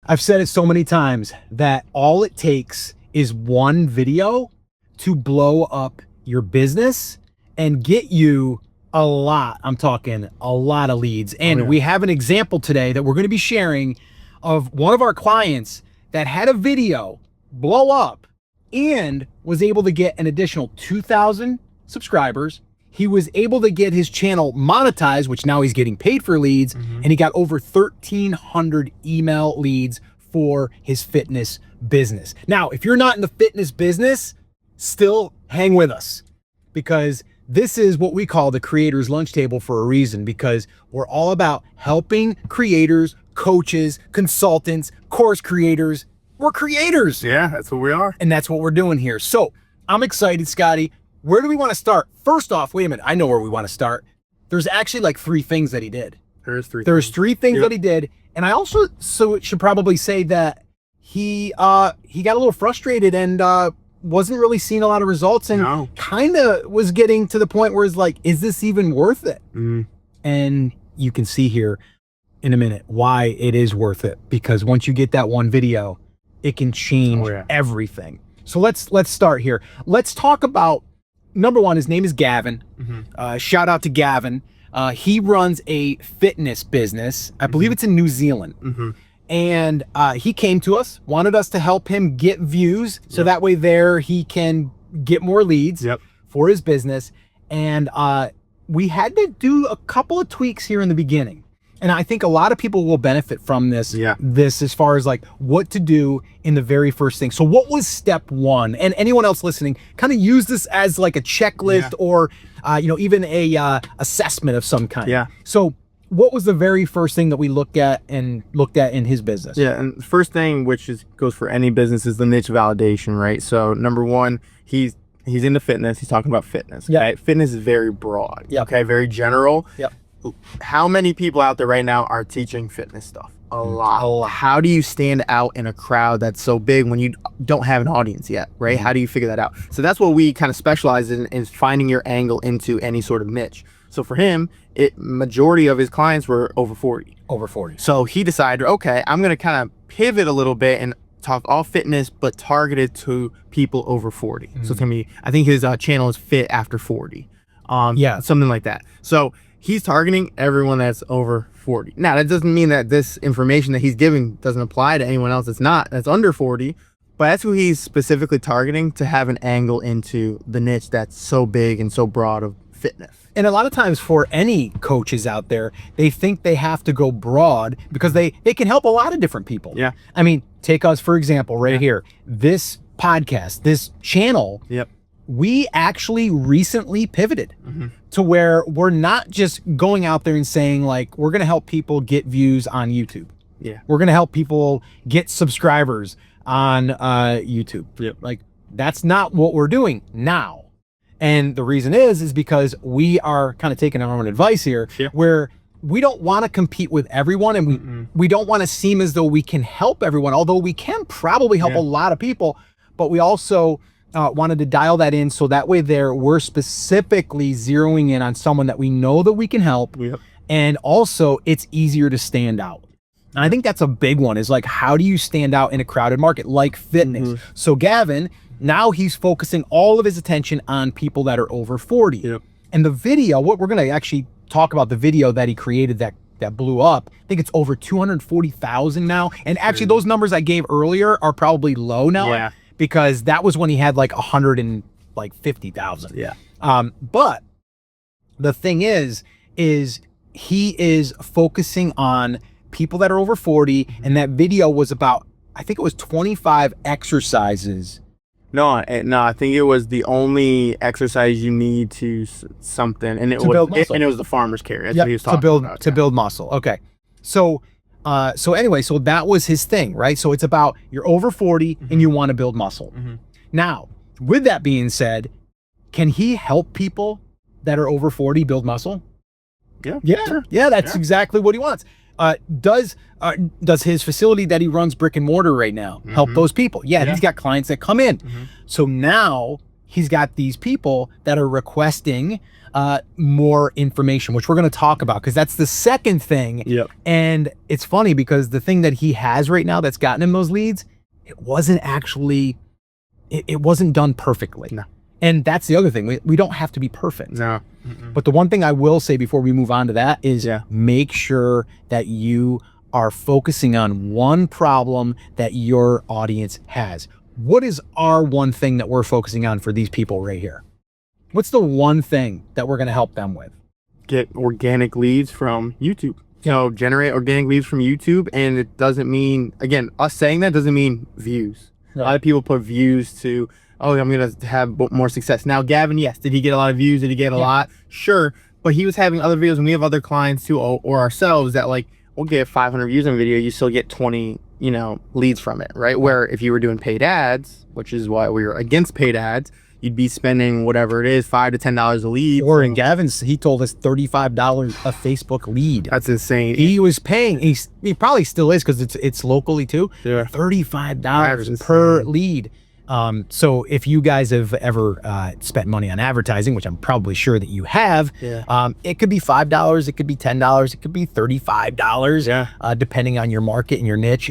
I've said it so many times that all it takes is one video to blow up your business and get you a lot. I'm talking a lot of leads. And we have an example today that we're going to be sharing of one of our clients that had a video blow up and was able to get an additional 2,000 subscribers. He was able to get his channel monetized, which now he's getting paid for leads. And he got over 1,300 email leads for his fitness business. Now, if you're not in the fitness business, still hang with us, because this is what we call the creator's lunch table for a reason, because we're all about helping creators, coaches, consultants, course creators. We're creators. Yeah, that's what we are. And that's what we're doing here. So I'm excited, Scotty. Where do we want to start? First off, wait a minute. I know where we want to start. There's actually like 3 things that he did. There's 3 There's 3 things that he did. And I also should probably say that he got a little frustrated and wasn't really seeing a lot of results, and kind of was getting to the point where it's like, is this even worth it? And you can see here in a minute why it is worth it, because once you get that one video, it can change everything. So let's start here. Let's talk about number 1. His name is Gavin. Shout out to Gavin. He runs a fitness business. I believe it's in New Zealand. And he came to us, wanted us to help him get views, so that way there he can get more leads for his business. And we had to do a couple of tweaks here in the beginning. And I think a lot of people will benefit from this, this as far as like what to do in the very first thing. So what was step 1? And anyone else listening, kind of use this as like a checklist or, you know, even a assessment of some kind. So what was the very first thing that we looked at in his business? And the first thing, which goes for any business, is the niche validation, right? So number 1, he's into fitness. He's talking about fitness. Okay? Fitness is very broad. Okay, very general. How many people out there right now are teaching fitness stuff? A lot. How do you stand out in a crowd that's so big when you don't have an audience yet, right? How do you figure that out? So that's what we kind of specialize in, is finding your angle into any sort of niche. So for him, majority of his clients were over 40. Over 40. So he decided, okay, I'm going to kind of pivot a little bit and talk all fitness, but targeted to people over 40. So it's going to be, I think his channel is Fit After 40. Something like that. So he's targeting everyone that's over 40. Now, that doesn't mean that this information that he's giving doesn't apply to anyone else that's under 40, but that's who he's specifically targeting to have an angle into the niche that's so big and so broad of fitness. And a lot of times for any coaches out there, they think they have to go broad because they can help a lot of different people. I mean, take us, for example, right here. This podcast, this channel, we actually recently pivoted to where we're not just going out there and saying like, we're going to help people get views on YouTube. We're going to help people get subscribers on YouTube. Like, that's not what we're doing now. And the reason is because we are kind of taking our own advice here, where we don't want to compete with everyone, and we don't want to seem as though we can help everyone, although we can probably help a lot of people, but we also wanted to dial that in so that way we're specifically zeroing in on someone that we know that we can help, and also it's easier to stand out. And I think that's a big one, is like, how do you stand out in a crowded market like fitness? So Gavin, now he's focusing all of his attention on people that are over 40. And the video, what we're going to actually talk about, the video that he created that blew up, I think it's over 240,000 now. And actually those numbers I gave earlier are probably low now, because that was when he had like 150,000. But the thing is he is focusing on people that are over 40, and that video was about, I think it was 25 exercises. No, I think it was the only exercise you need to something, and it was the farmer's carry. That's what he was talking about. To build muscle. Okay. So anyway, so that was his thing, right? So it's about, you're over 40 and you want to build muscle. Now, with that being said, can he help people that are over 40 build muscle? That's exactly what he wants. Does his facility that he runs brick and mortar right now help those people? He's got clients that come in. So now he's got these people that are requesting more information, which we're going to talk about, because that's the second thing. Yep. And it's funny because the thing that he has right now that's gotten him those leads, it wasn't actually, it wasn't done perfectly. No. And that's the other thing. We don't have to be perfect. No. But the one thing I will say before we move on to that is make sure that you are focusing on one problem that your audience has. What is our one thing that we're focusing on for these people right here? What's the one thing that we're going to help them with? Get organic leads from YouTube. You know, generate organic leads from YouTube. And it doesn't mean, again, us saying that doesn't mean views. Right. A lot of people put views to, oh, I'm going to have more success. Now, Gavin, yes, did he get a lot of views? Did he get a lot? Sure. But he was having other videos, and we have other clients too, or ourselves, that like, we'll get 500 views on a video, you still get 20, you know, leads from it, right? Where if you were doing paid ads, which is why we were against paid ads, you'd be spending whatever it is, $5 to $10 a lead. Or in Gavin's, he told us $35 a Facebook lead. That's insane. He was paying, he probably still is because it's locally too, $35 per lead. So if you guys have ever spent money on advertising, which I'm probably sure that you have, it could be $5, it could be $10, it could be $35, depending on your market and your niche.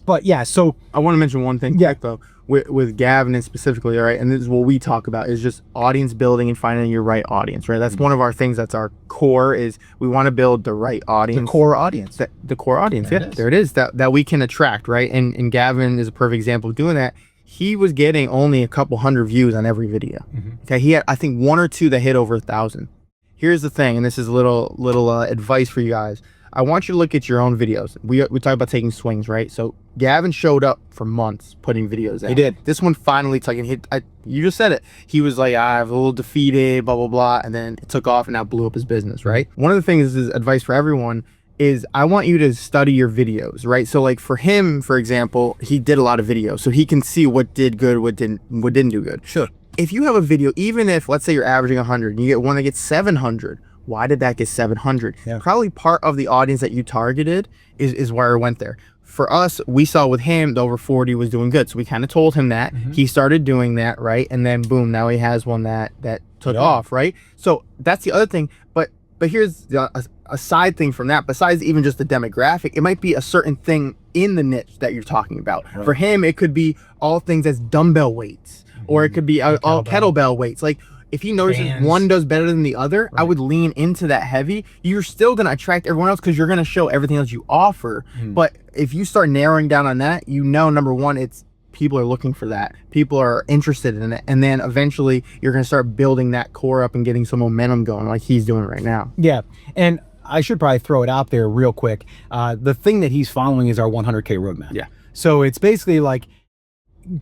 But yeah, so I want to mention one thing though, with Gavin and specifically, all right, and this is what we talk about, is just audience building and finding your right audience, right? That's one of our things. That's our core, is we want to build the right audience. The core audience. The core audience, there it is, that we can attract, right? And Gavin is a perfect example of doing that. He was getting only a couple hundred views on every video. Okay, he had, I think, 1 or 2 that hit over 1,000. Here's the thing, and this is a little advice for you guys. I want you to look at your own videos. We talk about taking swings, right? So Gavin showed up for months putting videos out. He did. This one finally took, and you just said it. He was like, I was a little defeated, blah, blah, blah. And then it took off and now blew up his business, right? One of the things is advice for everyone is I want you to study your videos, right? So like for him, for example, he did a lot of videos, so he can see what did good, what didn't do good. Sure. If you have a video, even if, let's say you're averaging 100, and you get one that gets 700, why did that get 700? Probably part of the audience that you targeted is where it went there. For us, we saw with him, the over 40 was doing good. So we kind of told him that. He started doing that, right? And then boom, now he has one that took off, right? So that's the other thing. But here's a side thing from that. Besides even just the demographic, it might be a certain thing in the niche that you're talking about. Right. For him, it could be all things as dumbbell weights, or it could be all kettlebell weights. Like, if he notices one does better than the other, I would lean into that heavy. You're still going to attract everyone else because you're going to show everything else you offer. But if you start narrowing down on that, you know, number one, it's people are looking for that. People are interested in it. And then eventually you're going to start building that core up and getting some momentum going like he's doing right now. Yeah. And I should probably throw it out there real quick. The thing that he's following is our 100K roadmap. Yeah. So it's basically like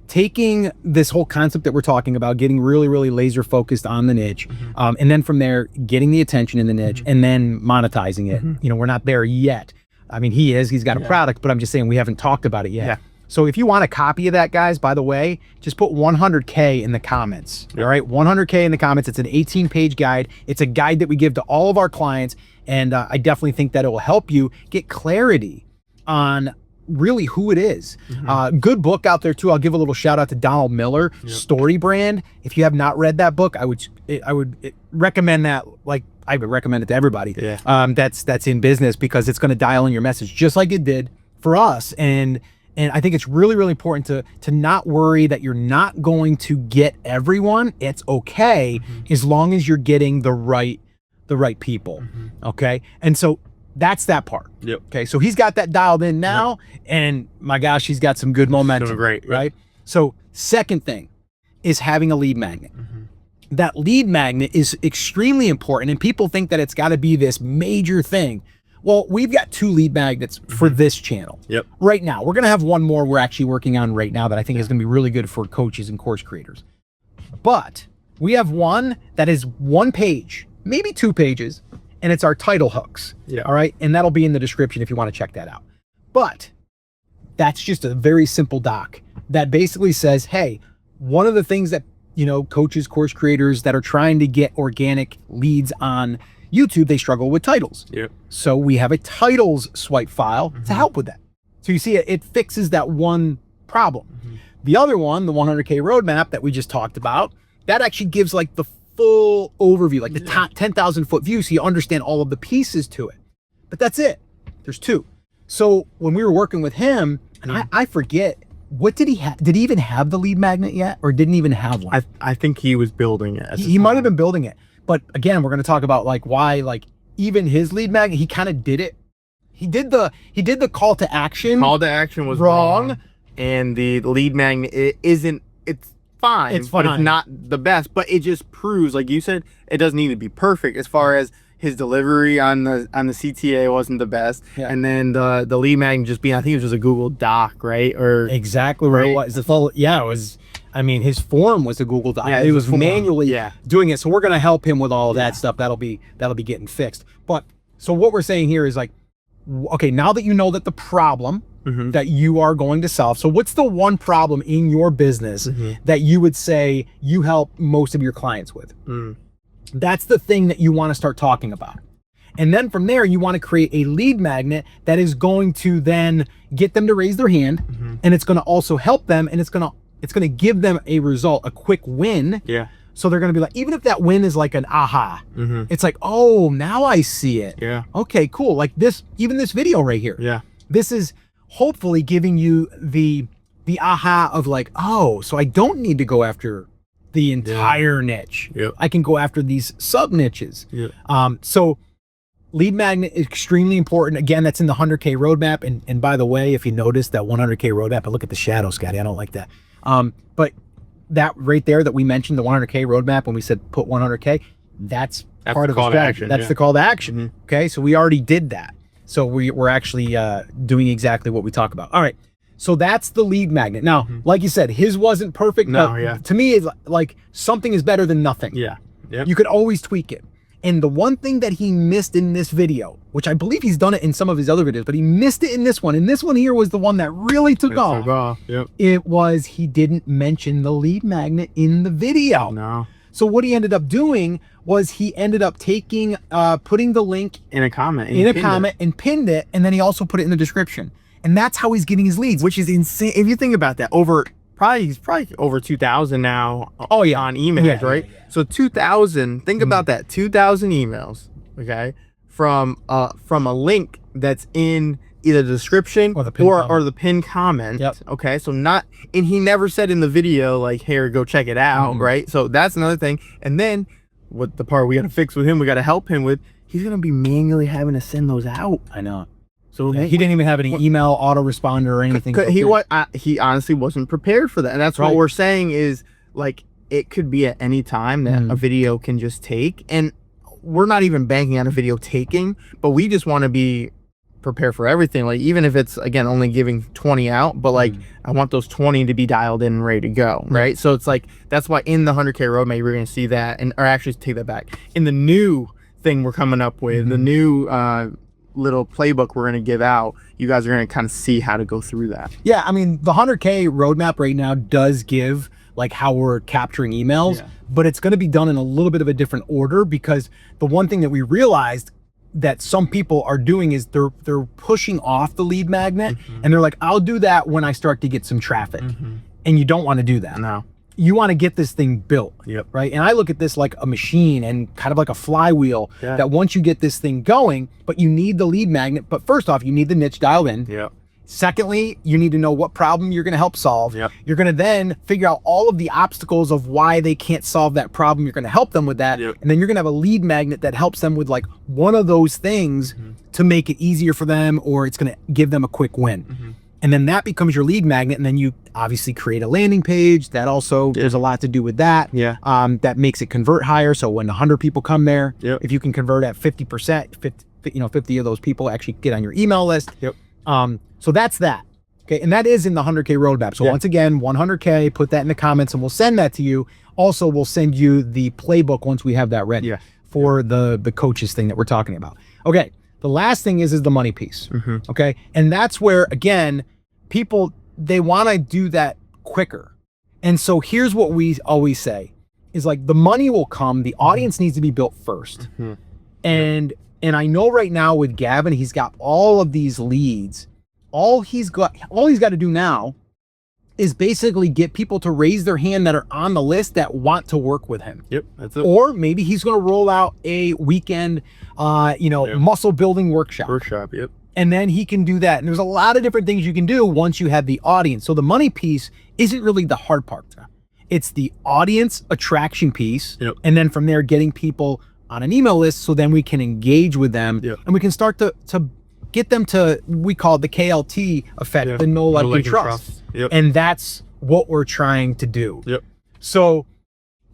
taking this whole concept that we're talking about, getting really, really laser focused on the niche, and then from there, getting the attention in the niche, and then monetizing it. You know, we're not there yet. I mean, he's got a product, but I'm just saying we haven't talked about it yet. So if you want a copy of that, guys, by the way, just put 100K in the comments. All right, 100K in the comments. It's an 18-page guide. It's a guide that we give to all of our clients, and I definitely think that it will help you get clarity on really who it is. Good book out there too. I'll give a little shout out to Donald Miller, Story Brand. If you have not read that book, I would recommend that. Like, I would recommend it to everybody that's in business, because it's going to dial in your message just like it did for us. And I think it's really, really important to not worry that you're not going to get everyone. It's okay as long as you're getting the right people. Okay. And so that's that part. Okay. So he's got that dialed in now, and my gosh, he's got some good momentum. Doing great. Right. So second thing is having a lead magnet. That lead magnet is extremely important, and people think that it's got to be this major thing. Well, we've got 2 lead magnets for this channel. Right now, we're going to have one more we're actually working on right now that I think is going to be really good for coaches and course creators. But we have one that is 1 page, maybe 2 pages, and it's our title hooks. All right. And that'll be in the description if you want to check that out. But that's just a very simple doc that basically says, hey, one of the things that, you know, coaches, course creators that are trying to get organic leads on YouTube, they struggle with titles. So we have a titles swipe file to help with that. So you see, it fixes that one problem. The other one, the 100K roadmap that we just talked about, that actually gives like the full overview, like the top 10,000 foot view, so you understand all of the pieces to it. But that's it. There's 2. So when we were working with him, and I forget, what did he have? Did he even have the lead magnet yet, or didn't even have one? I think he was building it. He might have been building it. But again, we're going to talk about like why, like even his lead magnet, he kind of did it. He did the call to action. Call to action was wrong. And the lead magnet, it's fine. It's fine. But it's not the best. But it just proves, like you said, it doesn't need to be perfect as far as his delivery on the CTA wasn't the best. Yeah. And then the lead magnet just being, I think it was just a Google Doc, right? Or exactly where it was. Yeah, it was. I mean, his form was a Google Doc. Yeah, it was manually doing it. So we're gonna help him with all of that stuff. That'll be getting fixed. But so what we're saying here is like, okay, now that you know that the problem that you are going to solve. So what's the one problem in your business that you would say you help most of your clients with? That's the thing that you want to start talking about. And then from there, you want to create a lead magnet that is going to then get them to raise their hand, and it's going to also help them, and it's going to give them a result, a quick win. Yeah. So they're going to be like, even if that win is like an aha, it's like, oh, now I see it. Yeah. Okay, cool. Like even this video right here. Yeah. This is hopefully giving you the aha of like, oh, so I don't need to go after the entire niche. Yep. I can go after these sub niches. Yep. So lead magnet is extremely important. Again, that's in the 100K roadmap. And by the way, if you notice that 100K roadmap, I look at the shadow, Scotty. I don't like that. But that right there that we mentioned, the 100K roadmap, when we said put 100K, that's part of the strategy. That's the call to action. Okay, so we already did that. So we're actually doing exactly what we talk about. All right. So that's the lead magnet. Now, like you said, his wasn't perfect. No, but to me, it's like something is better than nothing. Yeah. Yep. You could always tweak it. And the one thing that he missed in this video, which I believe he's done it in some of his other videos, but he missed it in this one. And this one here was the one that really took off. Yep. It was he didn't mention the lead magnet in the video. No. So what he ended up doing was he ended up taking, putting the link in a comment, and pinned it. And then he also put it in the description. And that's how he's getting his leads, which is insane. If you think about that, he's probably over 2,000 now. Oh yeah, on emails, right? Yeah. So 2,000. Think about that. 2,000 emails. Okay, from a link that's in either the description or the pinned comment. Yep. Okay, so and he never said in the video like, "Here, go check it out," right? So that's another thing. And then what the part we got to fix with him, we got to help him with. He's gonna be manually having to send those out. I know. So he didn't even have any email autoresponder or anything. He honestly wasn't prepared for that. And that's what we're saying is like, it could be at any time that a video can just take. And we're not even banking on a video taking, but we just want to be prepared for everything. Like even if it's, again, only giving 20 out, but like I want those 20 to be dialed in and ready to go. Right. So it's like, that's why in the 100K roadmap, we're going to see that. Or actually take that back. In the new thing we're coming up with, the new, little playbook we're going to give out, you guys are going to kind of see how to go through that. Yeah, I mean, the 100K roadmap right now does give like how we're capturing emails, but it's going to be done in a little bit of a different order, because the one thing that we realized that some people are doing is they're pushing off the lead magnet, and they're like, I'll do that when I start to get some traffic. And you don't want to do that. No. You want to get this thing built, right? And I look at this like a machine and kind of like a flywheel that once you get this thing going, but you need the lead magnet. But first off, you need the niche dialed in. Secondly, you need to know what problem you're going to help solve. You're going to then figure out all of the obstacles of why they can't solve that problem. You're going to help them with that. And then you're going to have a lead magnet that helps them with like one of those things to make it easier for them, or it's going to give them a quick win. And then that becomes your lead magnet. And then you obviously create a landing page. That also, there's a lot to do with that. That makes it convert higher. So when 100 people come there, if you can convert at 50%, 50 of those people actually get on your email list. So that's that. Okay. And that is in the 100K roadmap. So once again, 100K, put that in the comments and we'll send that to you. Also, we'll send you the playbook once we have that ready for the coaches thing that we're talking about. Okay. The last thing is the money piece. Okay. And that's where, again, people, they want to do that quicker. And so here's what we always say is like, the money will come. The audience needs to be built first. And I know right now with Gavin, he's got all of these leads. All he's got to do now is basically get people to raise their hand that are on the list that want to work with him. Yep, that's it. Or maybe he's going to roll out a weekend, muscle building workshop. Yep. And then he can do that. And there's a lot of different things you can do once you have the audience. So the money piece isn't really the hard part. It's the audience attraction piece. Yep. And then from there, getting people on an email list so then we can engage with them. Yep. And we can start to get them to, we call it the KLT effect, the know, like, and trust. Yep. And that's what we're trying to do. Yep. So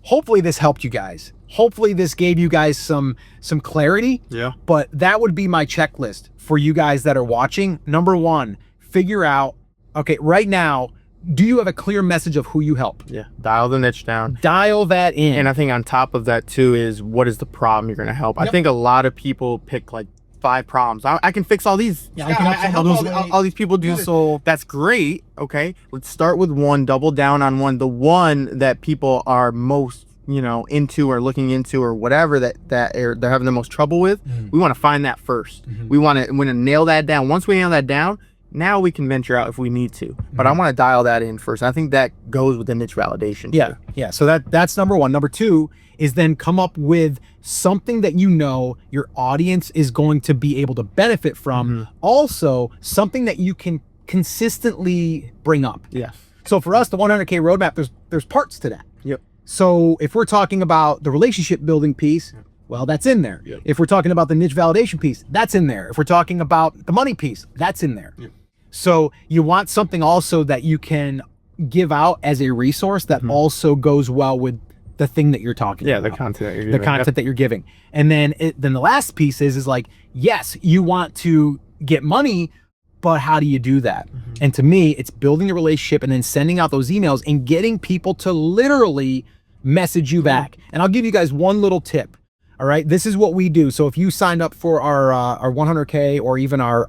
hopefully this helped you guys. Hopefully this gave you guys some clarity. Yeah. But that would be my checklist for you guys that are watching. Number one, figure out, okay, right now, do you have a clear message of who you help? Yeah. Dial the niche down. Dial that in. And I think on top of that too is, what is the problem you're going to help? Yep. I think a lot of people pick like 5 problems. I can fix all these. Yeah, I help all these people do. So that's great. Okay. Let's start with one, double down on one. The one that people are most, into or looking into or whatever that they're having the most trouble with. We want to find that first. We want to nail that down. Once we nail that down, now we can venture out if we need to. But I want to dial that in first. I think that goes with the niche validation. Yeah. Yeah. So that's number one. Number two is then come up with something that your audience is going to be able to benefit from. Also, something that you can consistently bring up. Yes. So for us, the 100K roadmap, there's parts to that. Yep. So if we're talking about the relationship building piece, well, that's in there. Yep. If we're talking about the niche validation piece, that's in there. If we're talking about the money piece, that's in there. Yep. So you want something also that you can give out as a resource that also goes well with the thing that you're talking about. The content that you're giving. The content that you're giving. And then the last piece is like, yes, you want to get money, but how do you do that? And to me, it's building the relationship and then sending out those emails and getting people to literally message you back. And I'll give you guys one little tip. All right, this is what we do. So if you signed up for our 100K or even our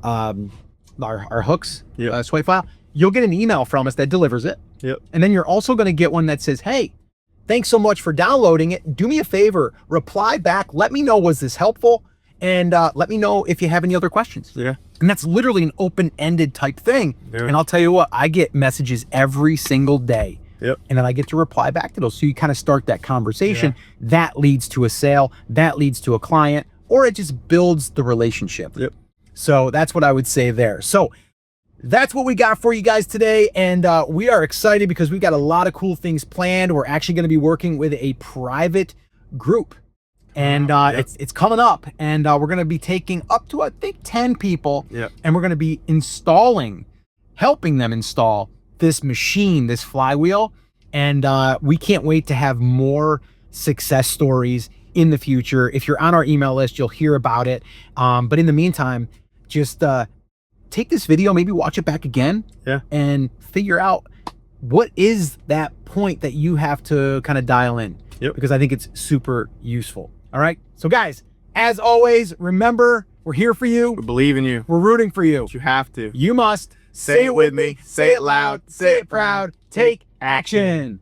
hooks swipe file, you'll get an email from us that delivers it. Yep. And then you're also going to get one that says, hey, thanks so much for downloading it. Do me a favor, reply back. Let me know, was this helpful? And let me know if you have any other questions. Yeah. And that's literally an open-ended type thing. Yeah. And I'll tell you what, I get messages every single day. Yep. And then I get to reply back to those. So you kind of start that conversation. That leads to a sale, that leads to a client, or it just builds the relationship. Yep. So that's what I would say there. So that's what we got for you guys today. And we are excited because we got a lot of cool things planned. We're actually going to be working with a private group. And it's coming up. And we're going to be taking up to, I think, 10 people. Yep. And we're going to be helping them install this machine, this flywheel. And we can't wait to have more success stories in the future. If you're on our email list, you'll hear about it. But in the meantime, just take this video, maybe watch it back again, and figure out what is that point that you have to kind of dial in. Because I think it's super useful. All right. So guys, as always, remember, we're here for you. We believe in you. We're rooting for you. But you have to. You must say it with me. Say it loud. Say it proud. Take action.